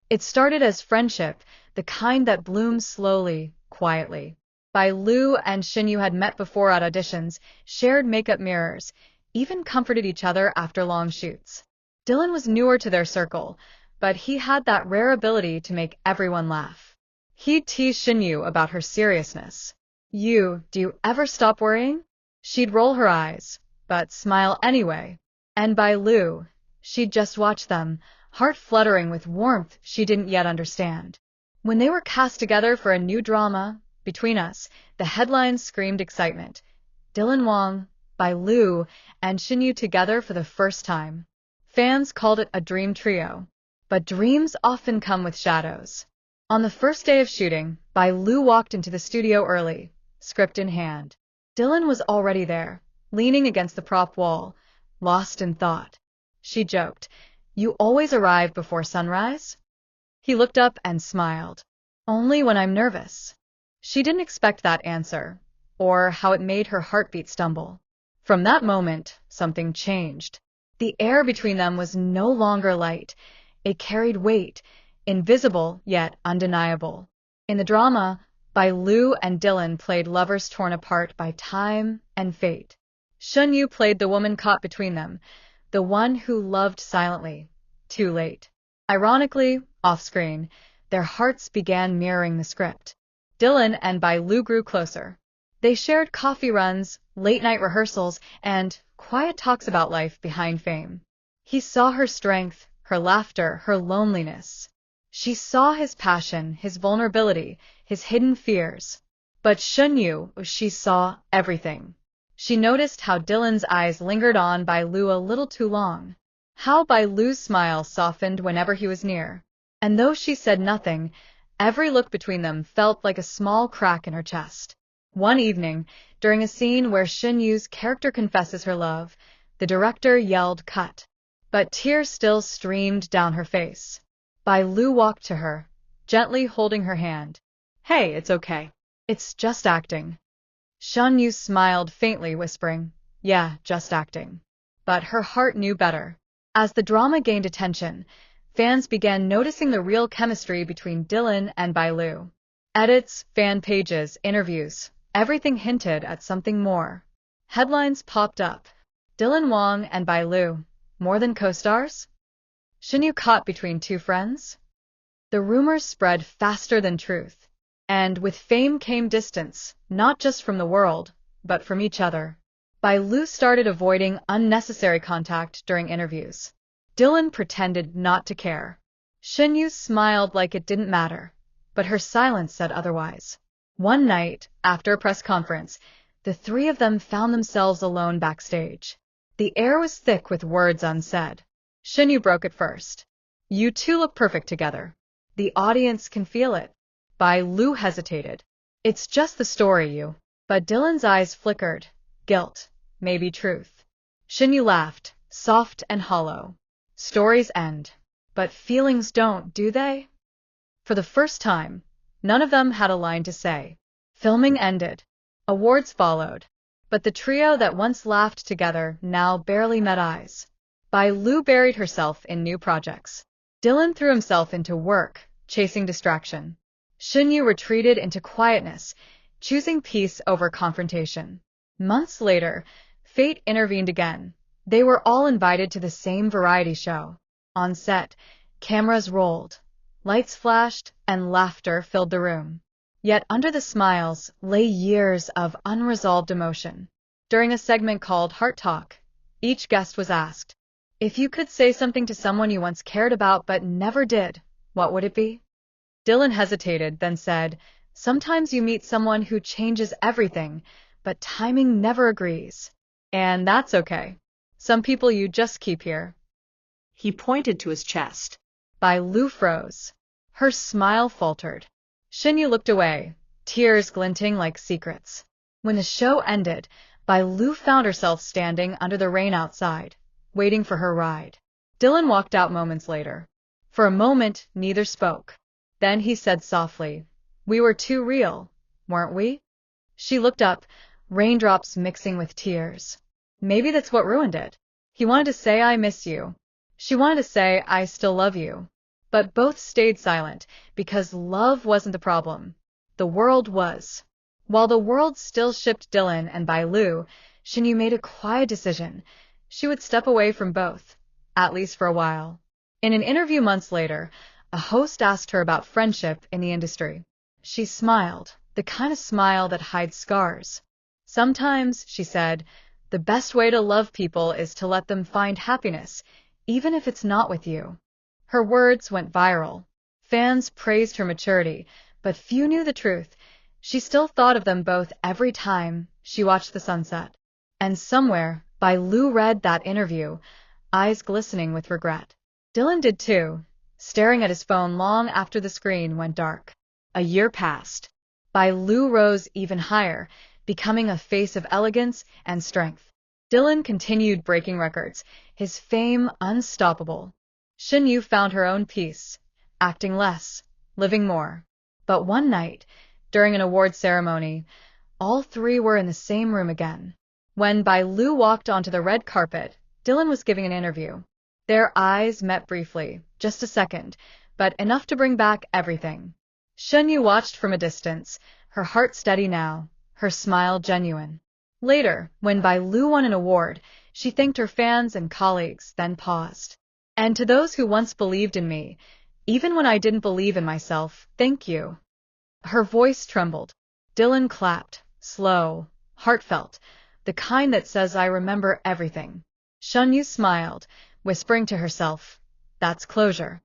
It started as friendship, the kind that blooms slowly, quietly. Bai Lu and Shen Yue had met before at auditions, shared makeup mirrors, even comforted each other after long shoots. Dylan was newer to their circle, but he had that rare ability to make everyone laugh. He'd tease Shen Yue about her seriousness. Do you ever stop worrying? She'd roll her eyes, but smile anyway. And Bai Lu, she'd just watch them, heart fluttering with warmth she didn't yet understand. When they were cast together for a new drama, Between Us, the headlines screamed excitement. Dylan Wang, Bai Lu, and Shen Yue together for the first time. Fans called it a dream trio. But dreams often come with shadows. On the first day of shooting, Bai Lu walked into the studio early, script in hand. Dylan was already there, leaning against the prop wall, lost in thought. She joked, "You always arrive before sunrise?" He looked up and smiled. "Only when I'm nervous." She didn't expect that answer, or how it made her heartbeat stumble. From that moment, something changed. The air between them was no longer light. It carried weight, invisible yet undeniable. In the drama, Bai Lu and Dylan played lovers torn apart by time and fate. Shen Yue played the woman caught between them, the one who loved silently, too late. Ironically, off-screen, their hearts began mirroring the script. Dylan and Bai Lu grew closer. They shared coffee runs, late-night rehearsals, and quiet talks about life behind fame. He saw her strength, her laughter, her loneliness. She saw his passion, his vulnerability, his hidden fears. But Shen Yue, she saw everything. She noticed how Dylan's eyes lingered on Bai Lu a little too long, how Bai Lu's smile softened whenever he was near. And though she said nothing, every look between them felt like a small crack in her chest. One evening, during a scene where Shen Yue's character confesses her love, the director yelled "cut." But tears still streamed down her face. Bai Lu walked to her, gently holding her hand. "Hey, it's okay. It's just acting." Shen Yue smiled faintly, whispering, "Yeah, just acting." But her heart knew better. As the drama gained attention, fans began noticing the real chemistry between Dylan and Bai Lu. Edits, fan pages, interviews, everything hinted at something more. Headlines popped up. Dylan Wang and Bai Lu, more than co-stars? Shen Yue caught between two friends? The rumors spread faster than truth. And with fame came distance, not just from the world, but from each other. Bai Lu started avoiding unnecessary contact during interviews. Dylan pretended not to care. Shen Yue smiled like it didn't matter, but her silence said otherwise. One night, after a press conference, the three of them found themselves alone backstage. The air was thick with words unsaid. Shen Yue broke it first. "You two look perfect together. The audience can feel it." Bai Lu hesitated. "It's just the story, you." But Dylan's eyes flickered. Guilt, maybe truth. Shen Yue laughed, soft and hollow. "Stories end. But feelings don't, do they?" For the first time, none of them had a line to say. Filming ended. Awards followed. But the trio that once laughed together now barely met eyes. Bai Lu buried herself in new projects. Dylan threw himself into work, chasing distraction. Shen Yue retreated into quietness, choosing peace over confrontation. Months later, fate intervened again. They were all invited to the same variety show. On set, cameras rolled, lights flashed, and laughter filled the room. Yet under the smiles lay years of unresolved emotion. During a segment called Heart Talk, each guest was asked, "If you could say something to someone you once cared about but never did, what would it be?" Dylan hesitated, then said, "Sometimes you meet someone who changes everything, but timing never agrees. And that's okay. Some people you just keep here." He pointed to his chest. Bai Lu froze. Her smile faltered. Shen Yue looked away, tears glinting like secrets. When the show ended, Bai Lu found herself standing under the rain outside, waiting for her ride. Dylan walked out moments later. For a moment, neither spoke. Then he said softly, "We were too real, weren't we?" She looked up, raindrops mixing with tears. Maybe that's what ruined it. He wanted to say, "I miss you." She wanted to say, "I still love you." But both stayed silent, because love wasn't the problem. The world was. While the world still shipped Dylan and Bai Lu, Shen Yue made a quiet decision. She would step away from both, at least for a while. In an interview months later, a host asked her about friendship in the industry. She smiled, the kind of smile that hides scars. Sometimes, she said, the best way to love people is to let them find happiness, even if it's not with you. Her words went viral. Fans praised her maturity, but few knew the truth. She still thought of them both every time she watched the sunset. And somewhere, Bai Lu read that interview, eyes glistening with regret. Dylan did too, staring at his phone long after the screen went dark. A year passed. Bai Lu rose even higher, becoming a face of elegance and strength. Dylan continued breaking records, his fame unstoppable. Shen Yue found her own peace, acting less, living more. But one night, during an award ceremony, all three were in the same room again. When Bai Lu walked onto the red carpet, Dylan was giving an interview. Their eyes met briefly, just a second, but enough to bring back everything. Shen Yue watched from a distance, her heart steady now, her smile genuine. Later, when Bai Lu won an award, she thanked her fans and colleagues, then paused. And to those who once believed in me, even when I didn't believe in myself, thank you. Her voice trembled. Dylan clapped, slow, heartfelt, the kind that says I remember everything. Shen Yue smiled, whispering to herself, that's closure.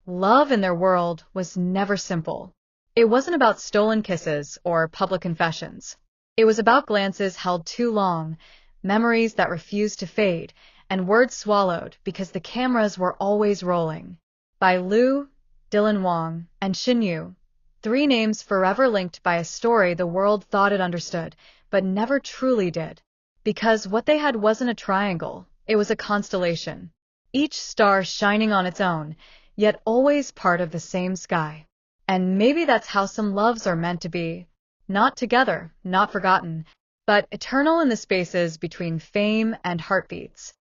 Love in their world was never simple. It wasn't about stolen kisses or public confessions. It was about glances held too long, memories that refused to fade, and words swallowed because the cameras were always rolling. Bai Lu, Dylan Wang, and Shen Yue, three names forever linked by a story the world thought it understood, but never truly did. Because what they had wasn't a triangle, it was a constellation. Each star shining on its own, yet always part of the same sky. And maybe that's how some loves are meant to be. Not together, not forgotten, but eternal in the spaces between fame and heartbeats.